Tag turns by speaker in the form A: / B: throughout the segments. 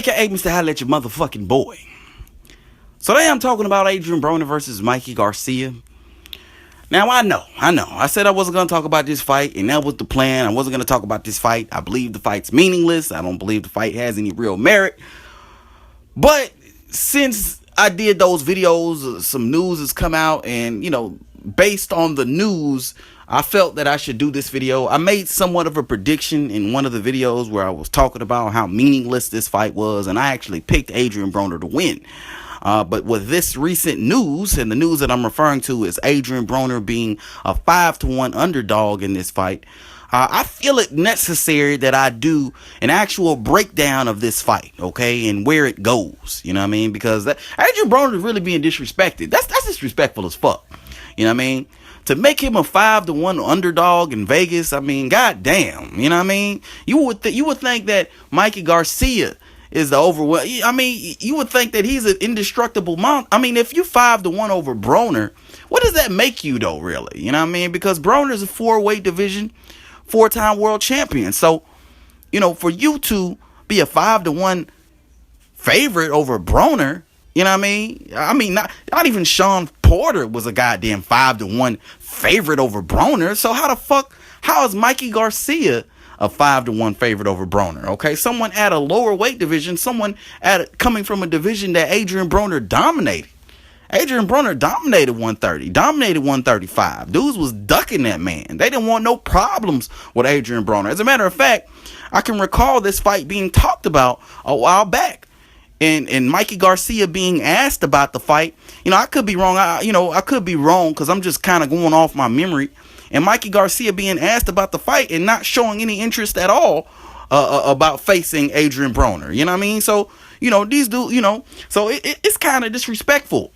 A: aka Mr. Holla at your motherfucking boy. So today I'm talking about Adrien Broner versus Mikey Garcia. Now I know. I said I wasn't going to talk about this fight, and that was the plan. I wasn't going to talk about this fight. I believe the fight's meaningless. I don't believe the fight has any real merit. But since I did those videos, some news has come out, and, based on the news, I felt that I should do this video. I made somewhat of a prediction in one of the videos where I was talking about how meaningless this fight was, and I actually picked Adrien Broner to win. But with this recent news, and the news that I'm referring to is Adrien Broner being a 5-1 underdog in this fight, I feel it necessary that I do an actual breakdown of this fight, okay, and where it goes, you know what I mean? Because Adrien Broner is really being disrespected. That's disrespectful as fuck, you know what I mean? To make him a 5-1 underdog in Vegas, I mean, goddamn, you know what I mean? You would think that Mikey Garcia is the overwhelm. I mean, you would think that he's an indestructible monster. I mean, if you 5-1 over Broner, what does that make you though, really? You know what I mean? Because Broner's a 4-weight division, 4-time world champion. So, for you to be a 5-1 favorite over Broner, you know what I mean? Not even Sean Porter was a goddamn 5-1 favorite over Broner. So how is Mikey Garcia a 5-1 favorite over Broner? Okay, someone at a lower weight division, coming from a division that Adrien Broner dominated. Adrien Broner dominated 130, dominated 135. Dudes was ducking that man. They didn't want no problems with Adrien Broner. As a matter of fact, I can recall this fight being talked about a while back. And Mikey Garcia being asked about the fight, I could be wrong. I could be wrong because I'm just kind of going off my memory. And Mikey Garcia being asked about the fight and not showing any interest at all about facing Adrien Broner. You know what I mean? So, these dudes, so it's kind of disrespectful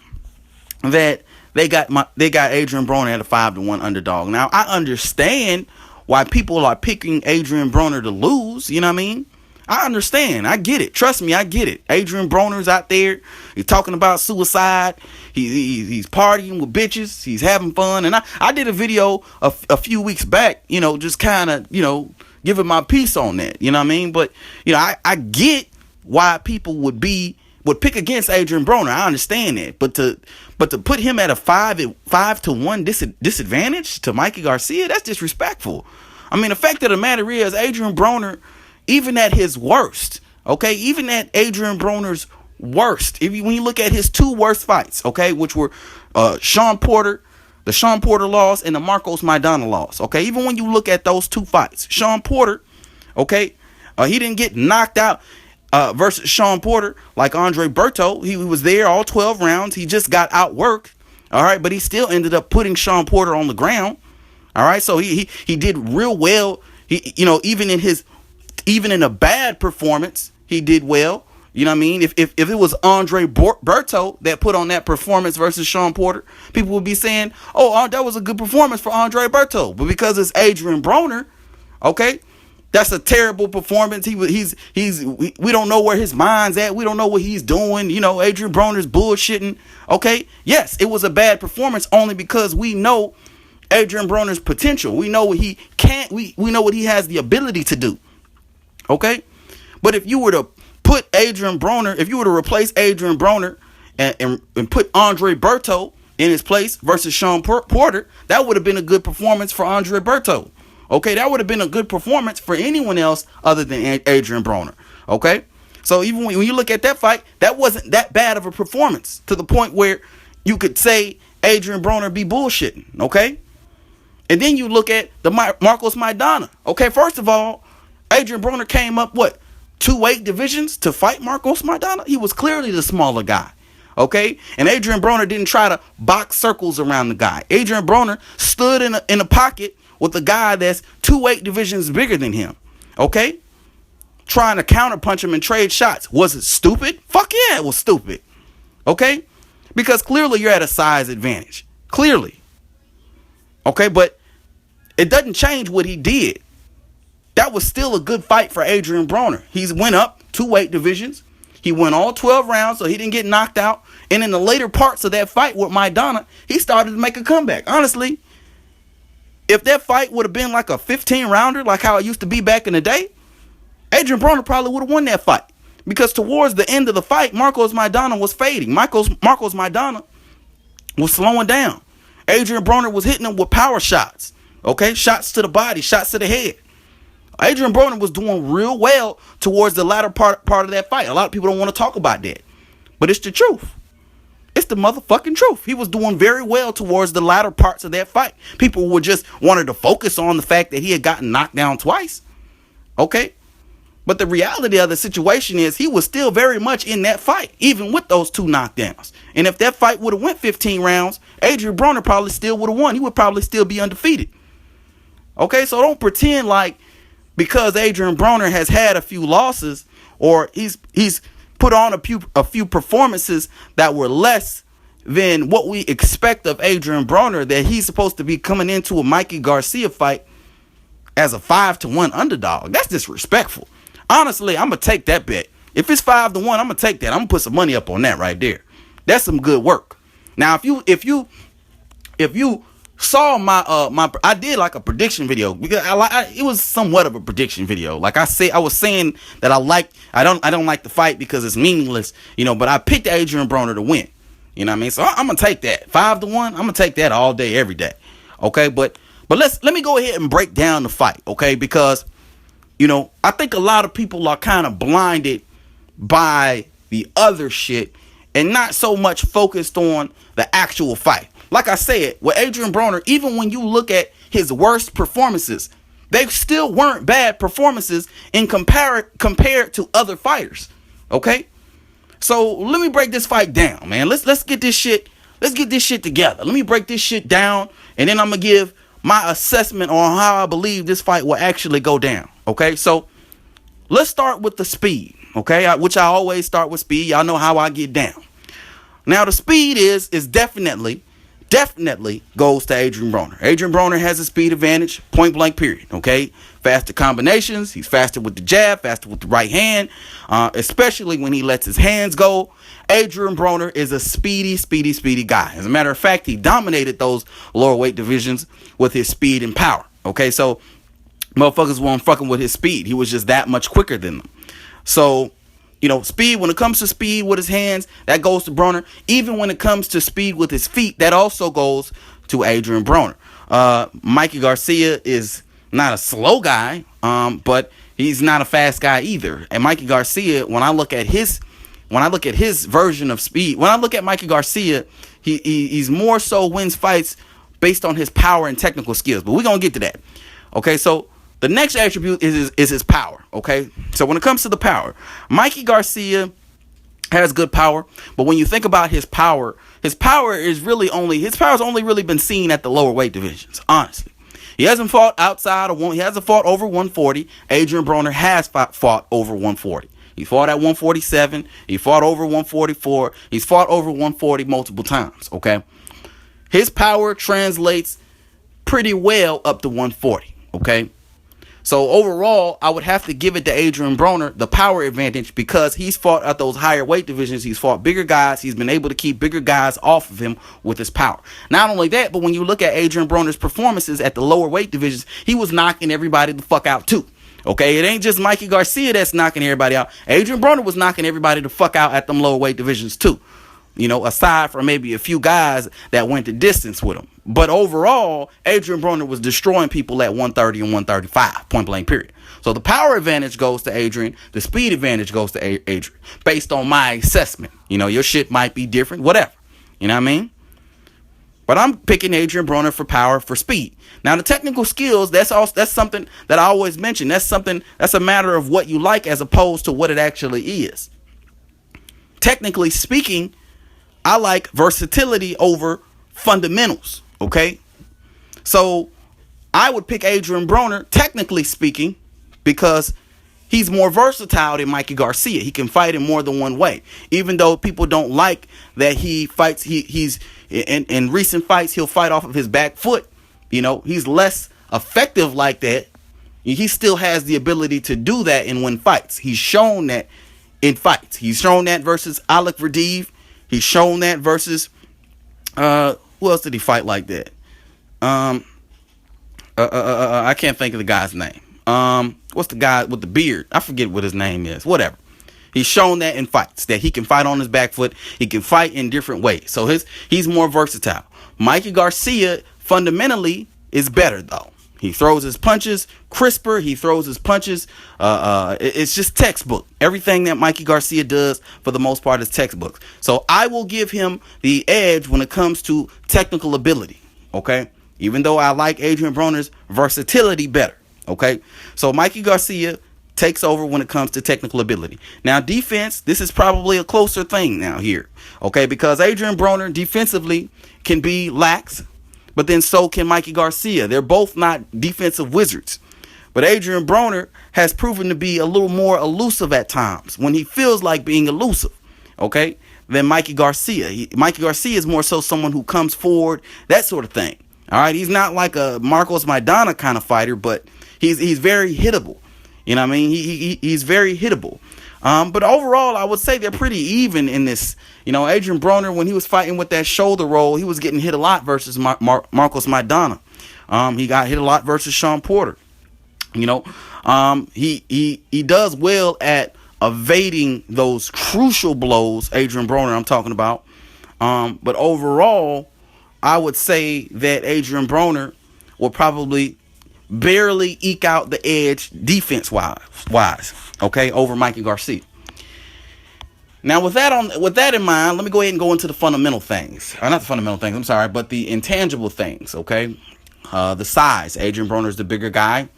A: that they got Adrien Broner at a 5-1 underdog. Now, I understand why people are picking Adrien Broner to lose. You know what I mean? I understand. I get it. Trust me, I get it. Adrien Broner's out there. He's talking about suicide. He's partying with bitches. He's having fun. And I did a video a few weeks back, just kind of, giving my piece on that. You know what I mean? But, I get why people would pick against Adrien Broner. I understand that. But to put him at a 5-1 disadvantage to Mikey Garcia, that's disrespectful. I mean, the fact of the matter is, Adrien Broner, even at his worst, okay, even at Adrien Broner's worst, when you look at his two worst fights, okay, which were the Sean Porter loss and the Marcos Maidana loss, okay, even when you look at those two fights, Sean Porter, okay, he didn't get knocked out versus Sean Porter like Andre Berto. He was there all 12 rounds. He just got outworked, all right, but he still ended up putting Sean Porter on the ground, all right, so he did real well. Even in a bad performance, he did well. You know what I mean? If it was Andre Berto that put on that performance versus Sean Porter, people would be saying, oh, that was a good performance for Andre Berto. But because it's Adrien Broner, okay, that's a terrible performance. We don't know where his mind's at. We don't know what he's doing. Adrien Broner's bullshitting. Okay, yes, it was a bad performance only because we know Adrien Broner's potential. We know what he can't. We know what he has the ability to do. Okay, but if you were to put Adrien Broner, if you were to replace Adrien Broner and put Andre Berto in his place versus Sean Porter, that would have been a good performance for Andre Berto. Okay, that would have been a good performance for anyone else other than Adrien Broner. Okay, so even when you look at that fight, that wasn't that bad of a performance to the point where you could say Adrien Broner be bullshitting. Okay, and then you look at the Marcos Maidana. Okay, first of all, Adrien Broner came up, 2 weight divisions to fight Marcos Maidana? He was clearly the smaller guy, okay? And Adrien Broner didn't try to box circles around the guy. Adrien Broner stood in a pocket with a guy that's 2 weight divisions bigger than him, okay? Trying to counterpunch him and trade shots. Was it stupid? Fuck yeah, it was stupid, okay? Because clearly you're at a size advantage. Clearly. Okay, but it doesn't change what he did. That was still a good fight for Adrien Broner. He went up 2 weight divisions. He went all 12 rounds, so he didn't get knocked out. And in the later parts of that fight with Maidana, he started to make a comeback. Honestly, if that fight would have been like a 15-rounder, like how it used to be back in the day, Adrien Broner probably would have won that fight. Because towards the end of the fight, Marcos Maidana was fading. Marcos Maidana was slowing down. Adrien Broner was hitting him with power shots. Okay, shots to the body, shots to the head. Adrien Broner was doing real well towards the latter part of that fight. A lot of people don't want to talk about that, but it's the truth. It's the motherfucking truth. He was doing very well towards the latter parts of that fight. People were just wanted to focus on the fact that he had gotten knocked down twice. Okay, but the reality of the situation is he was still very much in that fight, even with those 2 knockdowns. And if that fight would have went 15 rounds, Adrien Broner probably still would have won. He would probably still be undefeated. Okay, so don't pretend like because Adrien Broner has had a few losses or he's put on a few performances that were less than what we expect of Adrien Broner, that he's supposed to be coming into a Mikey Garcia fight as a 5-1 underdog. That's disrespectful. Honestly, I'm gonna take that bet. If it's 5-1, I'm gonna take that. I'm gonna put some money up on that right there. That's some good work. Now, if you saw my I did like a prediction video because it was somewhat of a prediction video. Like I was saying that I don't like the fight because it's meaningless, but I picked Adrien Broner to win. You know what I mean? So I'm gonna take that 5-1. I'm gonna take that all day, every day. Okay, but let me go ahead and break down the fight, okay? Because I think a lot of people are kind of blinded by the other shit and not so much focused on the actual fight. Like I said, with Adrien Broner, even when you look at his worst performances, they still weren't bad performances in compared to other fighters. Okay? So let me break this fight down, man. Let's get this shit together. Let me break this shit down, and then I'm gonna give my assessment on how I believe this fight will actually go down. Okay, so let's start with the speed. Okay, which I always start with speed. Y'all know how I get down. Now the speed is definitely goes to Adrien Broner. Adrien Broner has a speed advantage, point blank period. Okay, faster combinations. He's faster with the jab, faster with the right hand, especially when he lets his hands go. Adrien Broner is a speedy guy. As a matter of fact, he dominated those lower weight divisions with his speed and power. Okay, so motherfuckers weren't fucking with his speed. He was just that much quicker than them. So, speed, when it comes to speed with his hands, that goes to Broner. Even when it comes to speed with his feet, that also goes to Adrien Broner. Mikey Garcia is not a slow guy, but he's not a fast guy either. And Mikey Garcia, when I look at his version of speed, when I look at Mikey Garcia, he's more so wins fights based on his power and technical skills. But we're going to get to that. Okay, so the next attribute is his power. Okay, so when it comes to the power, Mikey Garcia has good power, but when you think about his power has only really been seen at the lower weight divisions. Honestly, he hasn't fought he hasn't fought over 140. Adrien Broner has fought over 140. He fought at 147. He fought over 144. He's fought over 140 multiple times. Okay, his power translates pretty well up to 140. Okay. So overall, I would have to give it to Adrien Broner, the power advantage, because he's fought at those higher weight divisions. He's fought bigger guys. He's been able to keep bigger guys off of him with his power. Not only that, but when you look at Adrien Broner's performances at the lower weight divisions, he was knocking everybody the fuck out too. Okay, it ain't just Mikey Garcia that's knocking everybody out. Adrien Broner was knocking everybody the fuck out at them lower weight divisions too. Aside from maybe a few guys that went the distance with him. But overall, Adrien Broner was destroying people at 130 and 135, point blank period. So the power advantage goes to Adrien. The speed advantage goes to Adrien, based on my assessment. Your shit might be different, whatever. You know what I mean? But I'm picking Adrien Broner for power, for speed. Now, the technical skills, that's something that I always mention. That's a matter of what you like as opposed to what it actually is. Technically speaking, I like versatility over fundamentals, okay? So I would pick Adrien Broner, technically speaking, because he's more versatile than Mikey Garcia. He can fight in more than one way. Even though people don't like that he fights, he's in recent fights, he'll fight off of his back foot. He's less effective like that. He still has the ability to do that and win fights. He's shown that in fights. He's shown that versus Alec Verdiv. He's shown that versus, who else did he fight like that? I can't think of the guy's name. What's the guy with the beard? I forget what his name is. Whatever. He's shown that in fights, that he can fight on his back foot. He can fight in different ways. So he's more versatile. Mikey Garcia fundamentally is better, though. He throws his punches crisper. He throws his punches. It's just textbook. Everything that Mikey Garcia does, for the most part, is textbook. So I will give him the edge when it comes to technical ability. Okay? Even though I like Adrien Broner's versatility better. Okay? So Mikey Garcia takes over when it comes to technical ability. Now, defense, this is probably a closer thing now here. Okay? Because Adrien Broner defensively can be lax, but then so can Mikey Garcia. They're both not defensive wizards. But Adrien Broner has proven to be a little more elusive at times when he feels like being elusive, okay, than Mikey Garcia. Mikey Garcia is more so someone who comes forward, that sort of thing. All right, he's not like a Marcos Maidana kind of fighter, but he's very hittable. You know what I mean? He's very hittable. But overall, I would say they're pretty even in this. You know, Adrien Broner, when he was fighting with that shoulder roll, he was getting hit a lot versus Marcos Maidana. He got hit a lot versus Sean Porter. You know, he does well at evading those crucial blows, Adrien Broner I'm talking about. But overall, I would say that Adrien Broner will probably barely eke out the edge defense-wise, okay, over Mikey Garcia. Now, with that in mind, let me go ahead and go into the fundamental things. Not the fundamental things, I'm sorry, but the intangible things, okay? The size. Adrien Broner is the bigger guy,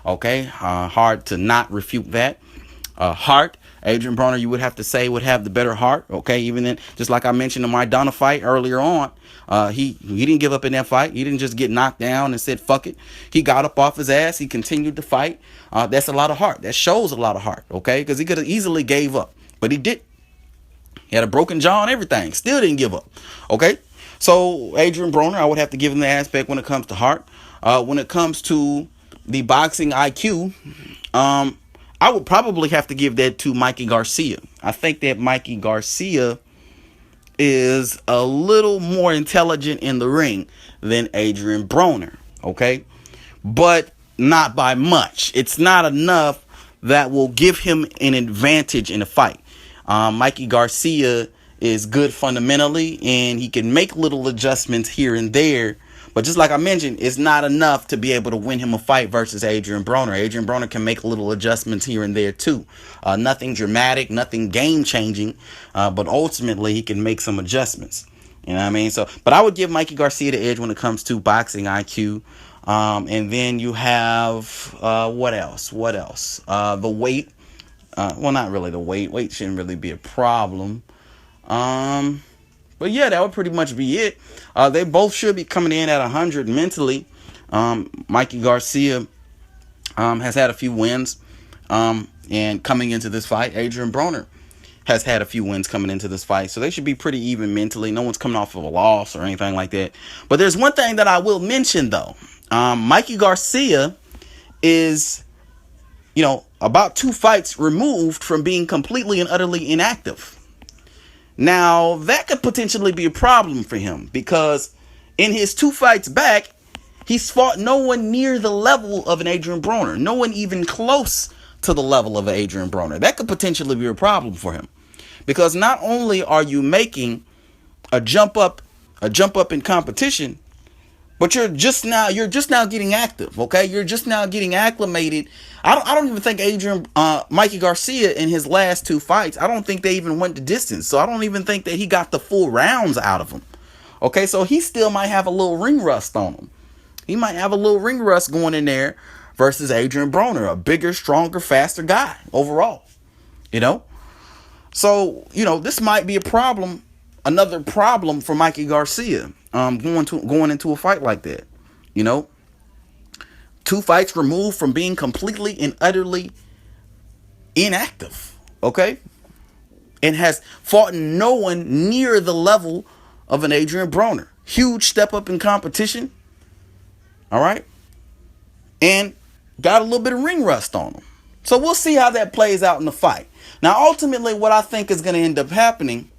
A: okay? Hard to not refute that. Heart. Adrien Broner, you would have to say, would have the better heart, okay? Even then, just like I mentioned in my Maidana fight earlier on, he didn't give up in that fight. He didn't just get knocked down and said, fuck it. He got up off his ass. He continued to fight. That's a lot of heart. That shows a lot of heart, okay? Because he could have easily gave up, but he didn't. He had a broken jaw and everything. Still didn't give up. Okay? So, Adrien Broner, I would have to give him the aspect when it comes to heart. When it comes to the boxing IQ, I would probably have to give that to Mikey Garcia. I think that Mikey Garcia is a little more intelligent in the ring than Adrien Broner. Okay? But not by much. It's not enough that will give him an advantage in a fight. Mikey Garcia is good fundamentally, and he can make little adjustments here and there. But just like I mentioned, it's not enough to be able to win him a fight versus Adrien Broner. Adrien Broner can make little adjustments here and there too. Nothing dramatic, nothing game-changing, but ultimately he can make some adjustments. You know what I mean? So, but I would give Mikey Garcia the edge when it comes to boxing IQ. And then you have, what else? The weight. Well, not really the weight. Weight shouldn't really be a problem. But yeah, that would pretty much be it. They both should be coming in at 100 mentally. Mikey Garcia has had a few wins. And coming into this fight, Adrien Broner has had a few wins coming into this fight. So they should be pretty even mentally. No one's coming off of a loss or anything like that. But there's one thing that I will mention, though. Mikey Garcia is, about 2 fights removed from being completely and utterly inactive. Now, that could potentially be a problem for him because in his 2 fights back, he's fought no one near the level of an Adrien Broner. No one even close to the level of an Adrien Broner. That could potentially be a problem for him because not only are you making a jump up in competition, but you're just now getting active, okay? You're just now getting acclimated. I don't even think Mikey Garcia in his last 2 fights, I don't think they even went the distance. So I don't even think that he got the full rounds out of him. Okay, so he still might have a little ring rust on him. He might have a little ring rust going in there versus Adrien Broner, a bigger, stronger, faster guy overall. So, this might be a problem, another problem for Mikey Garcia. Going into a fight like that, 2 fights removed from being completely and utterly inactive, okay, and has fought no one near the level of an Adrien Broner. Huge step up in competition, all right, and got a little bit of ring rust on him. So we'll see how that plays out in the fight. Now, ultimately, what I think is going to end up happening,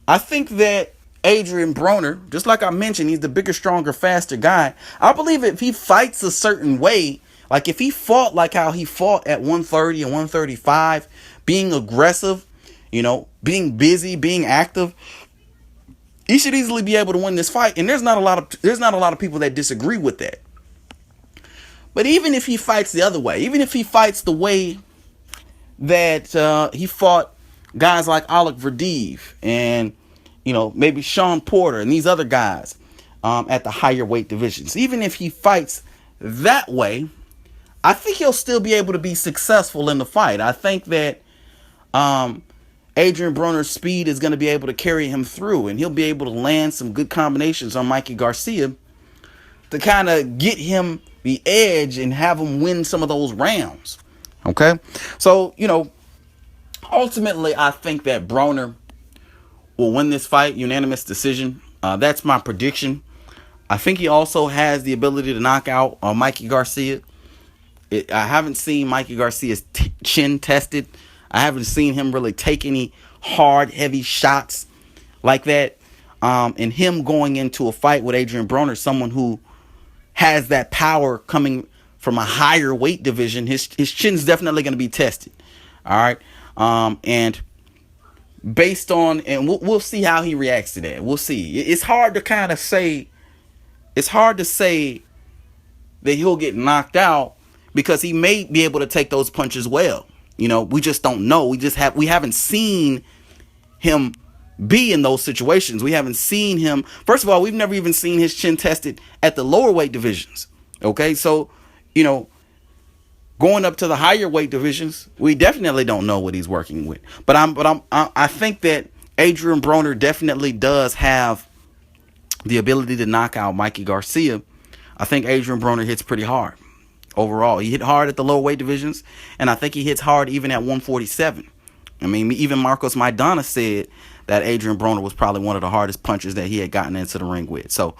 A: I think that Adrien Broner, just like I mentioned, he's the bigger, stronger, faster guy. I believe if he fights a certain way Like, if he fought like how he fought at 130 and 135, being aggressive, being busy, being active, he should easily be able to win this fight. And there's not a lot of people that disagree with that. But even if he fights the other way, even if he fights the way that he fought guys like Alec Verdiv and maybe Sean Porter and these other guys at the higher weight divisions, even if he fights that way, I think he'll still be able to be successful in the fight. I think that Adrien Broner's speed is going to be able to carry him through, and he'll be able to land some good combinations on Mikey Garcia to kind of get him the edge and have him win some of those rounds. Okay? So, ultimately, I think that Broner will win this fight, unanimous decision. That's my prediction. I think he also has the ability to knock out Mikey Garcia. I haven't seen Mikey Garcia's chin tested. I haven't seen him really take any hard, heavy shots like that. And him going into a fight with Adrien Broner, someone who has that power coming from a higher weight division, his chin's definitely going to be tested. All right. And based on, and we'll see how he reacts to that. We'll see. It's hard to kind of say, it's hard to say that he'll get knocked out because he may be able to take those punches well. We just don't know. We haven't seen him be in those situations. We haven't seen him. First of all, we've never even seen his chin tested at the lower weight divisions. Okay. So, going up to the higher weight divisions, we definitely don't know what he's working with. But I think that Adrien Broner definitely does have the ability to knock out Mikey Garcia. I think Adrien Broner hits pretty hard overall. He hit hard at the lower weight divisions, and I think he hits hard even at 147. I mean, even Marcos Maidana said that Adrien Broner was probably one of the hardest punches that he had gotten into the ring with. So,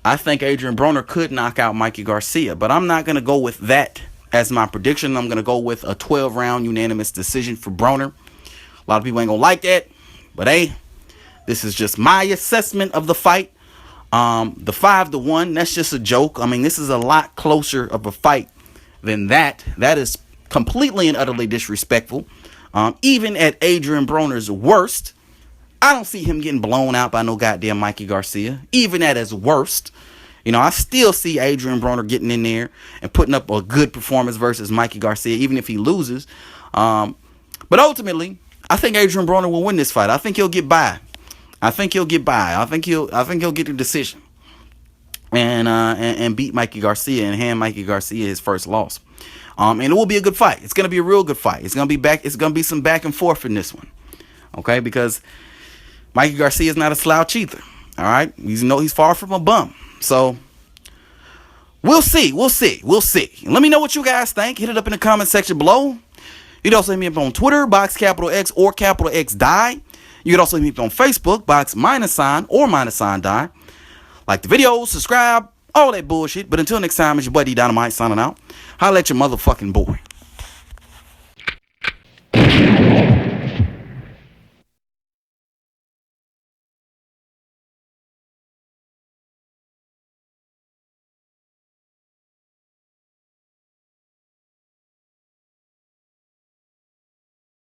A: I think Adrien Broner could knock out Mikey Garcia, but I'm not going to go with that as my prediction. I'm going to go with a 12-round unanimous decision for Broner. A lot of people ain't going to like that, but hey, this is just my assessment of the fight. The 5-1, that's just a joke. I mean, this is a lot closer of a fight than that. That is completely and utterly disrespectful. Even at Adrien Broner's worst, I don't see him getting blown out by no goddamn Mikey Garcia. Even at his worst, I still see Adrien Broner getting in there and putting up a good performance versus Mikey Garcia, even if he loses. But ultimately, I think Adrien Broner will win this fight. I think he'll get by. I think he'll get the decision and beat Mikey Garcia and hand Mikey Garcia his first loss. And it will be a good fight. It's gonna be a real good fight. It's gonna be some back and forth in this one. Okay, because Mikey Garcia is not a slouch either. All right, he's far from a bum. So we'll see. Let me know what you guys think. Hit it up in the comment section below. You can also hit me up on Twitter, BoxX or XDie. You can also hit me up on Facebook, Box_ or -Die. Like the video, subscribe, all that bullshit. But until next time, it's your buddy Dynamite signing out. Holla at your motherfucking boy.